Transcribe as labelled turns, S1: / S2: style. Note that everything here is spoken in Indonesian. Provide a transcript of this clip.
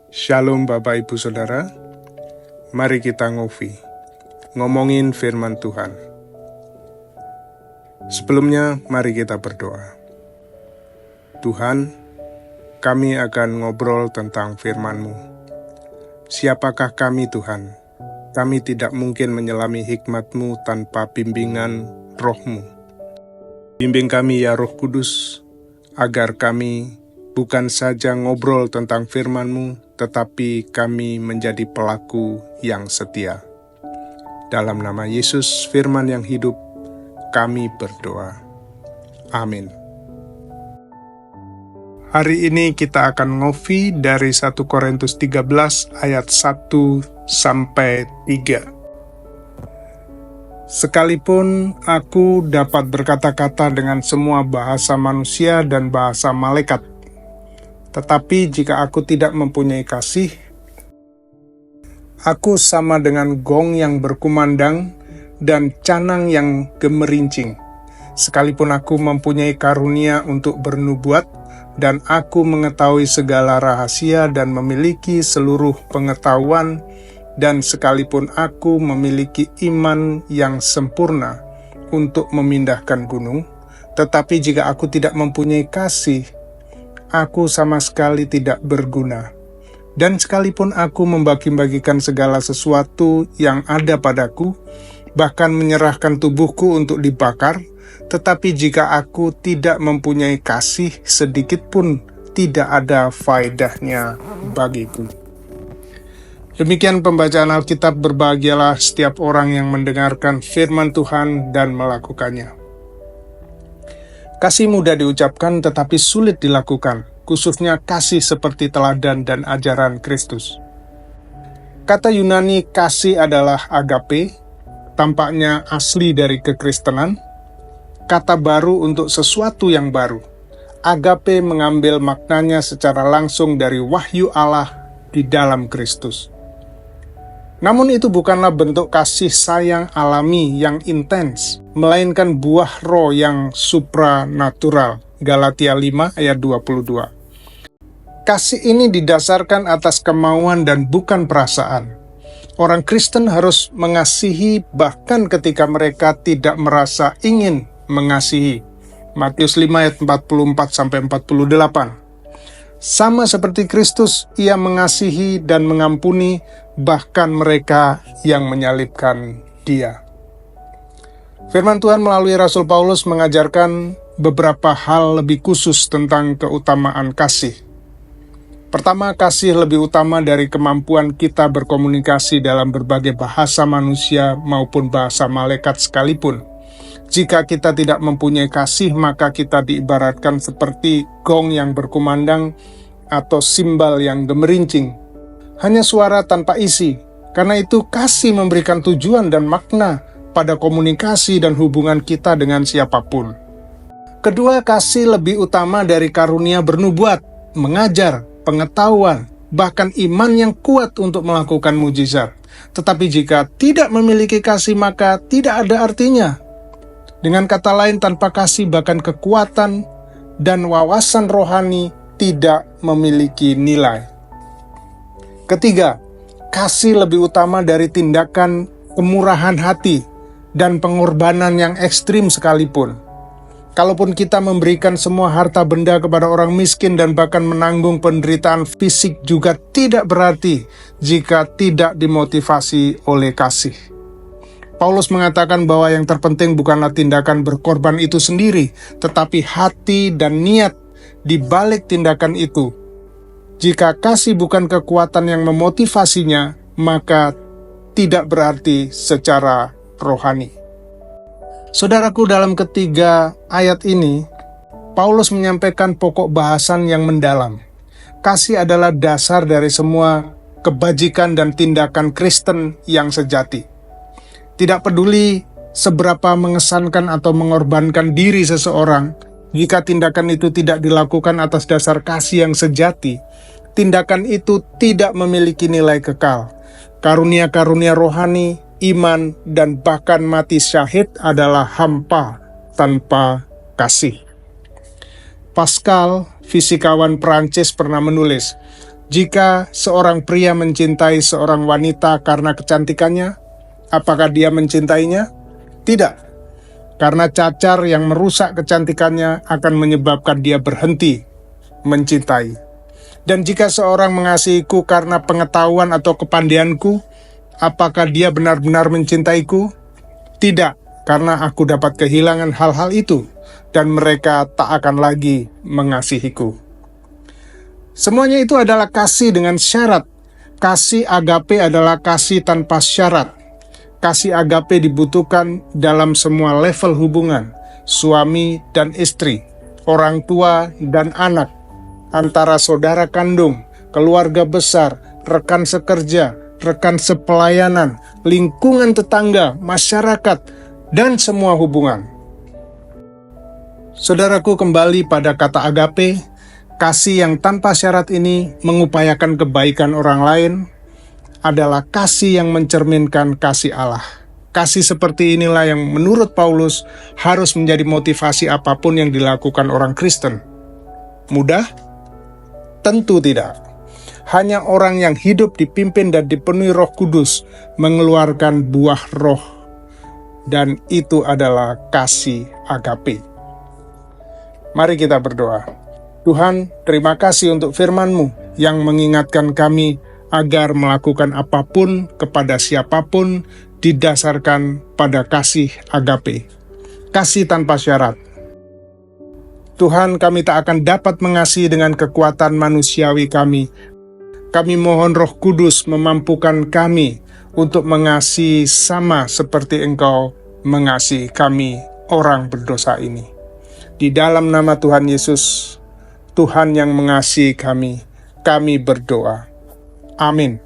S1: Shalom Bapak Ibu Saudara, mari kita ngomongin firman Tuhan. Sebelumnya mari kita berdoa. Tuhan, kami akan ngobrol tentang firman-Mu. Siapakah kami Tuhan? Kami tidak mungkin menyelami hikmat-Mu tanpa bimbingan Roh-Mu. Bimbing kami ya Roh Kudus, agar kami bukan saja ngobrol tentang firman-Mu, tetapi kami menjadi pelaku yang setia. Dalam nama Yesus, firman yang hidup, kami berdoa. Amin. Hari ini kita akan ngopi dari 1 Korintus 13 ayat 1-3. Sekalipun aku dapat berkata-kata dengan semua bahasa manusia dan bahasa malaikat, tetapi jika aku tidak mempunyai kasih, aku sama dengan gong yang berkumandang dan canang yang gemerincing. Sekalipun aku mempunyai karunia untuk bernubuat, dan aku mengetahui segala rahasia dan memiliki seluruh pengetahuan, dan sekalipun aku memiliki iman yang sempurna untuk memindahkan gunung, tetapi jika aku tidak mempunyai kasih, aku sama sekali tidak berguna. Dan sekalipun aku membagi-bagikan segala sesuatu yang ada padaku, bahkan menyerahkan tubuhku untuk dibakar, tetapi jika aku tidak mempunyai kasih, sedikit pun tidak ada faedahnya bagiku. Demikian pembacaan Alkitab. Berbahagialah setiap orang yang mendengarkan firman Tuhan dan melakukannya. Kasih mudah diucapkan tetapi sulit dilakukan, khususnya kasih seperti teladan dan ajaran Kristus. Kata Yunani kasih adalah agape, tampaknya asli dari kekristenan, kata baru untuk sesuatu yang baru. Agape mengambil maknanya secara langsung dari wahyu Allah di dalam Kristus. Namun itu bukanlah bentuk kasih sayang alami yang intens, melainkan buah roh yang supranatural. Galatia 5 ayat 22. Kasih ini didasarkan atas kemauan dan bukan perasaan. Orang Kristen harus mengasihi bahkan ketika mereka tidak merasa ingin mengasihi. Matius 5 ayat 44-48. Sama seperti Kristus, ia mengasihi dan mengampuni bahkan mereka yang menyalibkan dia. Firman Tuhan melalui Rasul Paulus mengajarkan beberapa hal lebih khusus tentang keutamaan kasih. Pertama, kasih lebih utama dari kemampuan kita berkomunikasi dalam berbagai bahasa manusia maupun bahasa malaikat sekalipun. Jika kita tidak mempunyai kasih, maka kita diibaratkan seperti gong yang berkumandang atau simbal yang gemerincing. Hanya suara tanpa isi. Karena itu kasih memberikan tujuan dan makna pada komunikasi dan hubungan kita dengan siapapun. Kedua, kasih lebih utama dari karunia bernubuat, mengajar, pengetahuan, bahkan iman yang kuat untuk melakukan mujizat. Tetapi jika tidak memiliki kasih, maka tidak ada artinya. Dengan kata lain, tanpa kasih bahkan kekuatan dan wawasan rohani tidak memiliki nilai. Ketiga, kasih lebih utama dari tindakan kemurahan hati dan pengorbanan yang ekstrim sekalipun. Kalaupun kita memberikan semua harta benda kepada orang miskin dan bahkan menanggung penderitaan fisik, juga tidak berarti jika tidak dimotivasi oleh kasih. Paulus mengatakan bahwa yang terpenting bukanlah tindakan berkorban itu sendiri, tetapi hati dan niat di balik tindakan itu. Jika kasih bukan kekuatan yang memotivasinya, maka tidak berarti secara rohani. Saudaraku, dalam ketiga ayat ini, Paulus menyampaikan pokok bahasan yang mendalam. Kasih adalah dasar dari semua kebajikan dan tindakan Kristen yang sejati. Tidak peduli seberapa mengesankan atau mengorbankan diri seseorang, jika tindakan itu tidak dilakukan atas dasar kasih yang sejati, tindakan itu tidak memiliki nilai kekal. Karunia-karunia rohani, iman, dan bahkan mati syahid adalah hampa tanpa kasih. Pascal, fisikawan Prancis, pernah menulis, Jika seorang pria mencintai seorang wanita karena kecantikannya, apakah dia mencintainya? Tidak, karena cacar yang merusak kecantikannya akan menyebabkan dia berhenti mencintai. Dan jika seorang mengasihiku karena pengetahuan atau kepandaianku, apakah dia benar-benar mencintaiku? Tidak, karena aku dapat kehilangan hal-hal itu, dan mereka tak akan lagi mengasihiku. Semuanya itu adalah kasih dengan syarat. Kasih agape adalah kasih tanpa syarat. Kasih agape dibutuhkan dalam semua level hubungan, suami dan istri, orang tua dan anak, antara saudara kandung, keluarga besar, rekan sekerja, rekan sepelayanan, lingkungan tetangga, masyarakat, dan semua hubungan. Saudaraku, kembali pada kata agape. Kasih yang tanpa syarat ini mengupayakan kebaikan orang lain adalah kasih yang mencerminkan kasih Allah. Kasih seperti inilah yang menurut Paulus harus menjadi motivasi apapun yang dilakukan orang Kristen. Mudah? Tentu tidak. Hanya orang yang hidup dipimpin dan dipenuhi Roh Kudus mengeluarkan buah roh, dan itu adalah kasih agape. Mari kita berdoa. Tuhan, terima kasih untuk firman-Mu yang mengingatkan kami agar melakukan apapun kepada siapapun didasarkan pada kasih agape, kasih tanpa syarat. Tuhan, kami tak akan dapat mengasihi dengan kekuatan manusiawi kami. Kami mohon Roh Kudus memampukan kami untuk mengasihi sama seperti Engkau mengasihi kami, orang berdosa ini. Di dalam nama Tuhan Yesus, Tuhan yang mengasihi kami berdoa. Amin.